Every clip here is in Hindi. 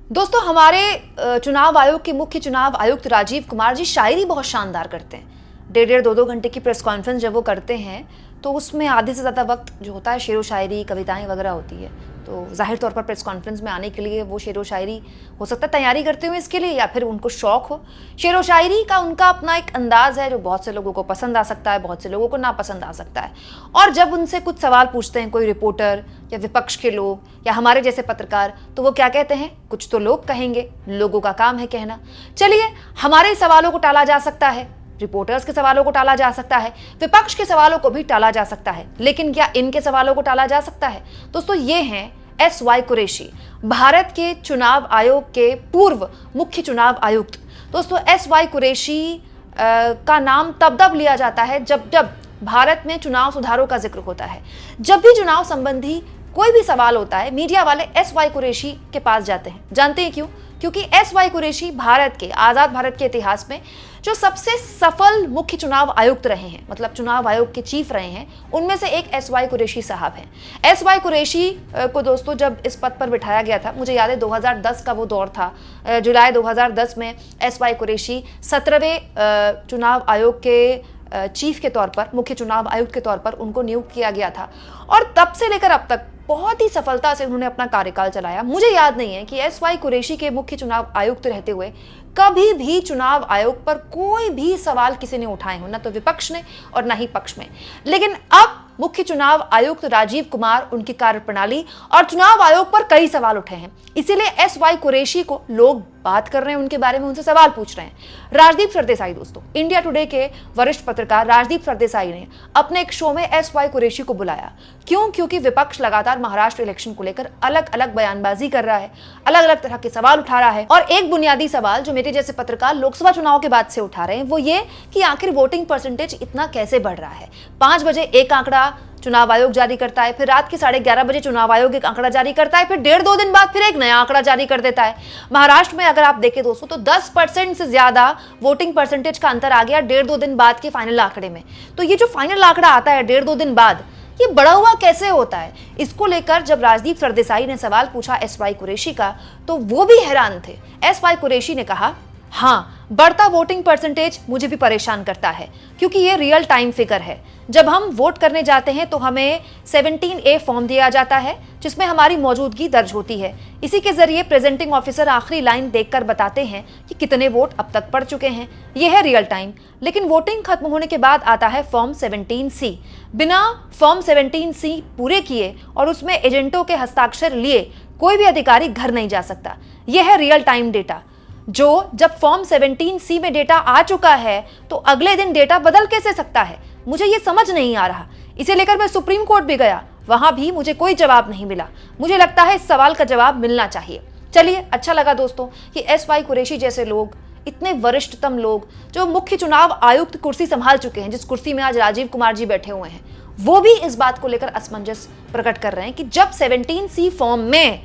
दोस्तों, हमारे चुनाव आयोग के मुख्य चुनाव आयुक्त राजीव कुमार जी शायरी बहुत शानदार करते हैं। 1.5-2 घंटे की प्रेस कॉन्फ्रेंस जब वो करते हैं तो उसमें आधे से ज़्यादा वक्त जो होता है शेर व शायरी, कविताएं वगैरह होती है। तो जाहिर तौर पर प्रेस कॉन्फ्रेंस में आने के लिए वो शेर व शायरी हो सकता है तैयारी करते हुए इसके लिए, या फिर उनको शौक हो। शेर व शायरी का उनका अपना एक अंदाज़ है जो बहुत से लोगों को पसंद आ सकता है, बहुत से लोगों को नापसंद आ सकता है। और जब उनसे कुछ सवाल पूछते हैं कोई रिपोर्टर या विपक्ष के लोग या हमारे जैसे पत्रकार, तो वो क्या कहते हैं? कुछ तो लोग कहेंगे, लोगों का काम है कहना। चलिए, हमारे सवालों को टाला जा सकता है, रिपोर्टर्स के सवालों को टाला जा सकता है, विपक्ष के सवालों को भी टाला जा सकता है, लेकिन क्या इनके सवालों को टाला जा सकता है? दोस्तों, ये हैं एस.वाई. कुरैशी, भारत के चुनाव आयोग के पूर्व मुख्य चुनाव आयुक्त। दोस्तों, एस.वाई. कुरैशी का नाम तब लिया जाता है जब जब भारत में चुनाव सुधारों का जिक्र होता है। जब भी चुनाव संबंधी कोई भी सवाल होता है, मीडिया वाले एस.वाई. कुरैशी के पास जाते हैं। जानते हैं क्यों? क्योंकि एस.वाई. कुरैशी भारत के आजाद भारत के इतिहास में जो सबसे सफल मुख्य चुनाव आयुक्त रहे हैं, मतलब चुनाव आयोग के चीफ रहे हैं, उनमें से एक एस.वाई. कुरैशी साहब हैं। एस.वाई. कुरैशी को दोस्तों जब इस पद पर बिठाया गया था, मुझे याद है 2010 का वो दौर था। जुलाई 2010 में एस.वाई. कुरैशी 17वें चुनाव आयोग के चीफ के तौर पर, मुख्य चुनाव आयुक्त के तौर पर उनको नियुक्त किया गया था। और तब से लेकर अब तक बहुत ही सफलता से उन्होंने अपना कार्यकाल चलाया। मुझे याद नहीं है कि एस.वाई. कुरैशी के मुख्य चुनाव आयुक्त रहते हुए कभी भी चुनाव आयोग पर कोई भी सवाल किसी ने उठाए हो, ना तो विपक्ष ने और ना ही पक्ष में। लेकिन अब मुख्य चुनाव आयुक्त राजीव कुमार, उनकी कार्यप्रणाली और चुनाव आयोग पर कई सवाल उठे हैं। इसीलिए एस.वाई. कुरैशी को लोग बात कर रहे हैं, उनके बारे में उनसे सवाल पूछ रहे हैं। राजदीप सरदेसाई, दोस्तों, इंडिया टुडे के वरिष्ठ पत्रकार राजदीप सरदेसाई ने अपने एक शो में एस.वाई. कुरैशी को बुलाया। क्यों? क्योंकि विपक्ष लगातार महाराष्ट्र इलेक्शन को लेकर अलग अलग बयानबाजी कर रहा है, अलग अलग तरह के सवाल उठा रहा है। और एक बुनियादी सवाल जो मेरे जैसे पत्रकार लोकसभा चुनाव के बाद से उठा रहे हैं, वो ये कि आखिर वोटिंग परसेंटेज इतना कैसे बढ़ रहा है। 5 बजे एक आंकड़ा चुनाव आयोग जारी करता है, फिर रात के 11:30 बजे चुनाव आयोग एक आंकड़ा जारी करता है, फिर 1.5-2 दिन बाद फिर एक नया आंकड़ा जारी कर देता है। महाराष्ट्र में अगर आप देखें दोस्तों, तो 10% से ज्यादा वोटिंग परसेंटेज का अंतर आ गया 1.5-2 दिन बाद के फाइनल आंकड़े में। तो ये जो फाइनल आंकड़ा आता है 1.5-2 दिन बाद, ये बढ़ा हुआ कैसे होता है? इसको लेकर जब राजदीप सरदेसाई ने सवाल पूछा एस.वाई. कुरैशी का, तो वो भी हैरान थे। एस.वाई. कुरैशी ने कहा, हाँ, बढ़ता वोटिंग परसेंटेज मुझे भी परेशान करता है, क्योंकि ये रियल टाइम फिगर है। जब हम वोट करने जाते हैं तो हमें 17A फॉर्म दिया जाता है, जिसमें हमारी मौजूदगी दर्ज होती है। इसी के जरिए प्रेजेंटिंग ऑफिसर आखिरी लाइन देखकर बताते हैं कि कितने वोट अब तक पड़ चुके हैं। यह है रियल टाइम। लेकिन वोटिंग खत्म होने के बाद आता है फॉर्म 17C। बिना फॉर्म 17C पूरे किए और उसमें एजेंटों के हस्ताक्षर लिए कोई भी अधिकारी घर नहीं जा सकता। यह है रियल टाइम डेटा, जो जब फॉर्म 17C में डेटा आ चुका है तो अगले दिन डेटा बदल कैसे सकता है? मुझे ये समझ नहीं आ रहा। इसे लेकर मैं सुप्रीम कोर्ट भी गया, वहां भी मुझे कोई जवाब नहीं मिला। मुझे लगता है इस सवाल का जवाब मिलना चाहिए। चलिए, अच्छा लगा दोस्तों कि एस.वाई. कुरैशी जैसे लोग, इतने वरिष्ठतम लोग जो मुख्य चुनाव आयुक्त कुर्सी संभाल चुके हैं, जिस कुर्सी में आज राजीव कुमार जी बैठे हुए हैं, वो भी इस बात को लेकर असमंजस प्रकट कर रहे हैं कि जब 17C फॉर्म में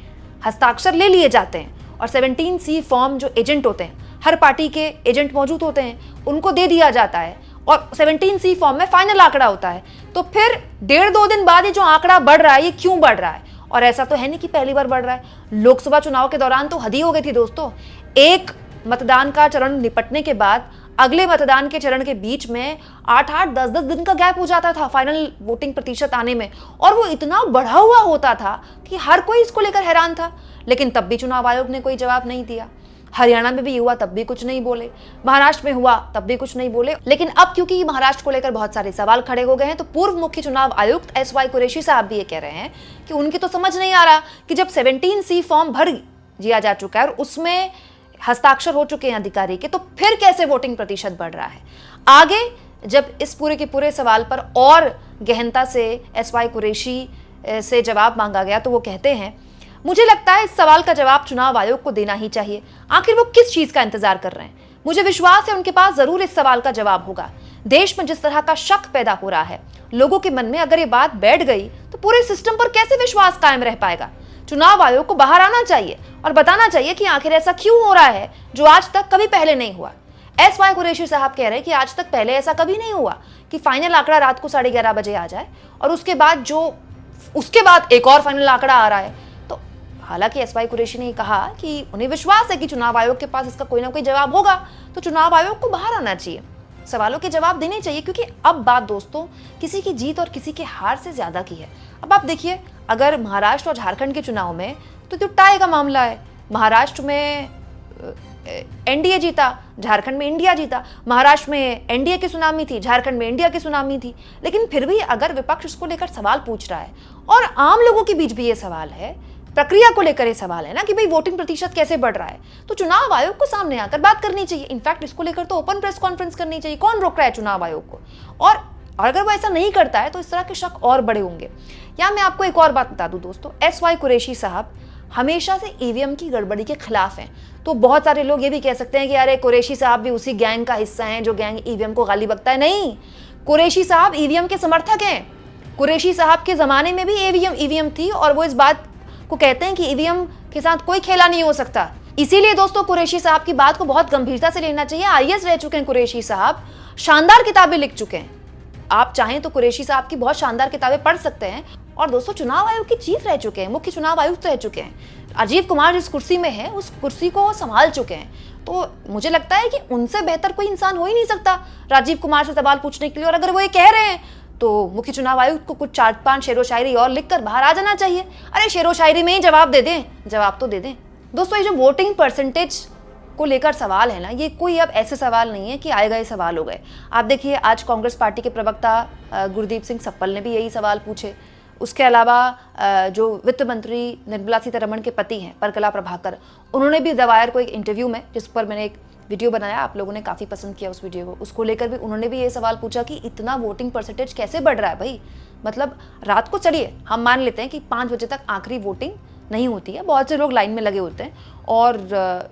हस्ताक्षर ले लिए जाते हैं और 17C फॉर्म जो एजेंट होते हैं, हर पार्टी के एजेंट मौजूद होते हैं, उनको दे दिया जाता है और 17C फॉर्म में फाइनल आंकड़ा होता है, तो फिर 1.5-2 दिन बाद ये जो आंकड़ा बढ़ रहा है, ये क्यों बढ़ रहा है? और ऐसा तो है नहीं कि पहली बार बढ़ रहा है। लोकसभा चुनाव के दौरान तो हद ही हो गई थी दोस्तों। एक मतदान का चरण निपटने के बाद अगले मतदान के चरण के बीच में 8-8, 10-10 दिन का गैप हो जाता था फाइनल वोटिंग प्रतिशत आने में, और वो इतना बढ़ा हुआ होता था कि हर कोई इसको लेकर हैरान था। लेकिन तब भी चुनाव आयोग ने कोई जवाब नहीं दिया। हरियाणा में भी हुआ, तब भी कुछ नहीं बोले। महाराष्ट्र में हुआ, तब भी कुछ नहीं बोले। लेकिन अब क्योंकि महाराष्ट्र को लेकर बहुत सारे सवाल खड़े हो गए हैं, तो पूर्व मुख्य चुनाव आयुक्त एस.वाई. कुरैशी साहब भी ये कह रहे हैं कि उनकी तो समझ नहीं आ रहा कि जब 17C फॉर्म भर दिया जा चुका है और उसमें हस्ताक्षर हो चुके हैं अधिकारी के, तो फिर कैसे वोटिंग प्रतिशत बढ़ रहा है? आगे जब इस पूरे के पूरे सवाल पर और गहनता से एस.वाई. कुरैशी से जवाब मांगा गया, तो वो कहते हैं, मुझे लगता है इस सवाल का जवाब चुनाव आयोग को देना ही चाहिए। आखिर वो किस चीज का इंतजार कर रहे हैं? मुझे विश्वास है उनके पास जरूर इस सवाल का जवाब होगा। देश में जिस तरह का शक पैदा हो रहा है लोगों के मन में, अगर ये बात बैठ गई तो पूरे सिस्टम पर कैसे विश्वास कायम रह पाएगा? चुनाव आयोग को बाहर आना चाहिए और बताना चाहिए कि आखिर ऐसा क्यों हो रहा है जो आज तक कभी पहले नहीं हुआ। एस.वाई. कुरैशी साहब कह रहे हैं कि आज तक पहले ऐसा कभी नहीं हुआ कि फाइनल आंकड़ा रात को 11:30 बजे आ जाए और उसके बाद एक और फाइनल आंकड़ा आ रहा है। तो हालांकि एसवाई कुरैशी ने कहा कि उन्हें विश्वास है कि चुनाव आयोग के पास इसका कोई ना कोई जवाब होगा, तो चुनाव आयोग को बाहर आना चाहिए, सवालों के जवाब देने चाहिए, क्योंकि अब बात दोस्तों किसी की जीत और किसी के हार से ज्यादा की है। अब आप देखिए, अगर महाराष्ट्र और झारखंड के चुनाव में तो टाई का मामला है, महाराष्ट्र में एनडीए जीता, झारखंड में इंडिया जीता, महाराष्ट्र में एनडीए की सुनामी थी, झारखंड में इंडिया की सुनामी थी, लेकिन फिर भी अगर विपक्ष इसको लेकर सवाल पूछ रहा है और आम लोगों के बीच भी ये सवाल है, प्रक्रिया को लेकर ये सवाल है ना कि भाई वोटिंग प्रतिशत कैसे बढ़ रहा है, तो चुनाव आयोग को सामने आकर बात करनी चाहिए। इनफैक्ट इसको लेकर तो ओपन प्रेस कॉन्फ्रेंस करनी चाहिए। कौन रोक रहा है चुनाव आयोग को? और अगर वो ऐसा नहीं करता है तो इस तरह के शक और बड़े होंगे। या मैं आपको एक और बात बता दूं दोस्तों, एसवाई कुरैशी साहब हमेशा से ईवीएम की गड़बड़ी के खिलाफ हैं। तो बहुत सारे लोग ये भी कह सकते हैं कि अरे कुरैशी साहब भी उसी गैंग का हिस्सा हैं जो गैंग ईवीएम को गाली बकता है। नहीं, कुरैशी साहब ईवीएम के समर्थक हैं। कुरैशी साहब के जमाने में भी ईवीएम थी और वो इस बात को कहते हैं कि ईवीएम के साथ कोई खेला नहीं हो सकता। इसीलिए दोस्तों कुरैशी साहब की बात को बहुत गंभीरता से लेना चाहिए। आईएएस रह चुके हैं कुरैशी साहब, शानदार किताबें लिख चुके हैं। आप चाहें तो कुरैशी साहब की बहुत शानदार किताबें पढ़ सकते हैं। और दोस्तों चुनाव आयोग की चीफ रह चुके हैं, मुख्य चुनाव आयुक्त रह चुके हैं। राजीव कुमार जिस कुर्सी में है उस कुर्सी को संभाल चुके हैं, तो मुझे लगता है कि उनसे बेहतर कोई इंसान हो ही नहीं सकता राजीव कुमार से सवाल पूछने के लिए। और अगर वो ये कह रहे हैं तो मुख्य चुनाव आयुक्त को कुछ 4-5 शेरो शायरी और लिखकर बाहर आ जाना चाहिए। अरे शेरो शायरी में ही जवाब दे दें, जवाब तो दे दें। दोस्तों ये जो वोटिंग परसेंटेज को लेकर सवाल है ना, ये कोई अब ऐसे सवाल नहीं है कि आए गए सवाल हो गए। आप देखिए आज कांग्रेस पार्टी के प्रवक्ता गुरदीप सिंह सप्पल ने भी यही सवाल पूछे। उसके अलावा जो वित्त मंत्री निर्मला सीतारमण के पति हैं परकला प्रभाकर, उन्होंने भी द वायर को एक इंटरव्यू में, जिस पर मैंने एक वीडियो बनाया, आप लोगों ने काफ़ी पसंद किया उस वीडियो को, उसको लेकर भी उन्होंने भी ये सवाल पूछा कि इतना वोटिंग परसेंटेज कैसे बढ़ रहा है भाई। मतलब रात को, चलिए हम मान लेते हैं कि 5 बजे तक आखिरी वोटिंग नहीं होती है, बहुत से लोग लाइन में लगे होते हैं और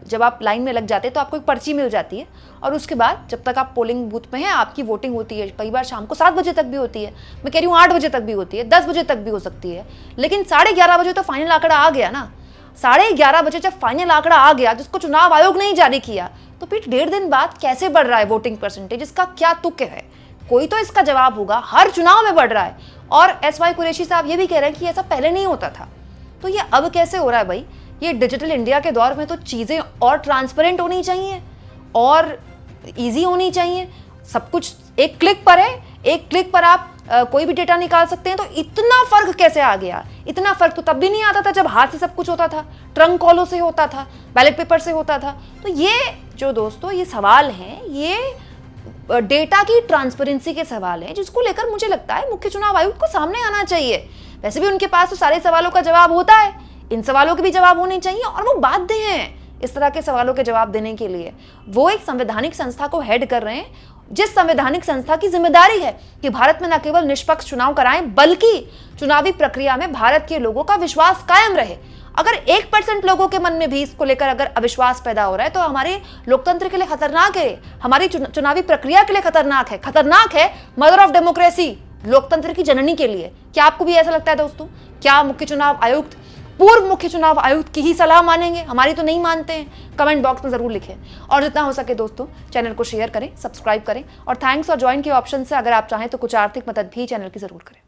जब आप लाइन में लग जाते हैं तो आपको एक पर्ची मिल जाती है और उसके बाद जब तक आप पोलिंग बूथ पे हैं आपकी वोटिंग होती है। कई बार शाम को 7 बजे तक भी होती है, मैं कह रही हूँ 8 बजे तक भी होती है, 10 बजे तक भी हो सकती है, लेकिन 11:30 बजे तो फाइनल आंकड़ा आ गया ना। 11:30 बजे जब फाइनल आंकड़ा आ गया जिसको चुनाव आयोग ने ही जारी किया, तो फिर 1.5 दिन बाद कैसे बढ़ रहा है वोटिंग परसेंटेज? इसका क्या तुक है? कोई तो इसका जवाब होगा। हर चुनाव में बढ़ रहा है और एसवाई कुरैशी साहब ये भी कह रहे हैं कि ऐसा पहले नहीं होता था, तो ये अब कैसे हो रहा है भाई? ये डिजिटल इंडिया के दौर में तो चीज़ें और ट्रांसपेरेंट होनी चाहिए और इजी होनी चाहिए। सब कुछ एक क्लिक पर है, एक क्लिक पर आप कोई भी डेटा निकाल सकते हैं। तो इतना फर्क कैसे आ गया? इतना फर्क तो तब भी नहीं आता था जब हाथ से सब कुछ होता था, ट्रंक कॉलों से होता था, बैलेट पेपर से होता था। तो ये जो दोस्तों ये सवाल हैं, ये डेटा की ट्रांसपेरेंसी के सवाल हैं, जिसको लेकर मुझे लगता है मुख्य चुनाव आयुक्त को सामने आना चाहिए। वैसे भी उनके पास तो सारे सवालों का जवाब होता है, इन सवालों के भी जवाब होने चाहिए और वो बाध्य हैं इस तरह के सवालों के जवाब देने के लिए। वो एक संवैधानिक संस्था को हेड कर रहे हैं, जिस संवैधानिक संस्था की जिम्मेदारी है कि भारत में न केवल निष्पक्ष चुनाव कराएं बल्कि चुनावी प्रक्रिया में भारत के लोगों का विश्वास कायम रहे। अगर 1% लोगों के मन में भी इसको लेकर अगर अविश्वास पैदा हो रहा है तो हमारे लोकतंत्र के लिए खतरनाक है, हमारी चुनावी प्रक्रिया के लिए खतरनाक है, खतरनाक है मदर ऑफ डेमोक्रेसी, लोकतंत्र की जननी के लिए। क्या आपको भी ऐसा लगता है दोस्तों? क्या मुख्य चुनाव आयुक्त पूर्व मुख्य चुनाव आयुक्त की ही सलाह मानेंगे? हमारी तो नहीं मानते हैं। कमेंट बॉक्स में जरूर लिखें और जितना हो सके दोस्तों चैनल को शेयर करें, सब्सक्राइब करें और थैंक्स और ज्वाइन के ऑप्शन से अगर आप चाहें तो कुछ आर्थिक मदद भी चैनल की जरूर करें।